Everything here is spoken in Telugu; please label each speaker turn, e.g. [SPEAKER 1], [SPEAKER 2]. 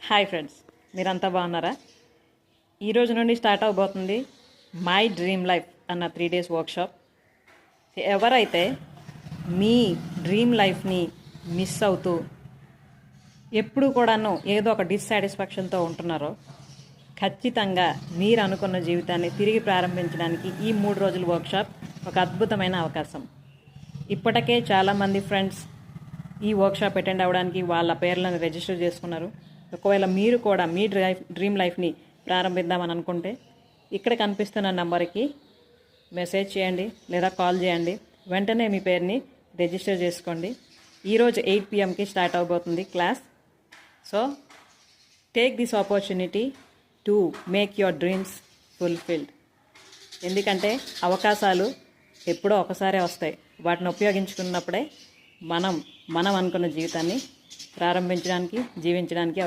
[SPEAKER 1] హాయ్ ఫ్రెండ్స్, మీరంతా బాగున్నారా? ఈరోజు నుండి స్టార్ట్ అవబోతుంది మై డ్రీమ్ లైఫ్ అన్న 3 days వర్క్షాప్. ఎవరైతే మీ డ్రీమ్ లైఫ్ని మిస్ అవుతూ ఎప్పుడు కూడాను ఏదో ఒక డిస్సాటిస్ఫాక్షన్తో ఉంటున్నారో, ఖచ్చితంగా మీరు అనుకున్న జీవితాన్ని తిరిగి ప్రారంభించడానికి ఈ 3 రోజుల వర్క్షాప్ ఒక అద్భుతమైన అవకాశం. ఇప్పటికే చాలామంది ఫ్రెండ్స్ ఈ వర్క్షాప్ అటెండ్ అవ్వడానికి వాళ్ళ పేర్లను రిజిస్టర్ చేసుకున్నారు. ఒకవేళ మీరు కూడా మీ డ్రీమ్ లైఫ్ని ప్రారంభిద్దామని అనుకుంటే ఇక్కడ కనిపిస్తున్న నంబర్కి మెసేజ్ చేయండి లేదా కాల్ చేయండి. వెంటనే మీ పేరుని రిజిస్టర్ చేసుకోండి. ఈరోజు 8 PM స్టార్ట్ అవబోతుంది class. So take this opportunity to make your dreams fulfilled. ఎందుకంటే అవకాశాలు ఎప్పుడో ఒకసారే వస్తాయి. వాటిని ఉపయోగించుకున్నప్పుడే మనం అనుకున్న జీవితాన్ని ప్రారంభించడానికి, జీవించడానికి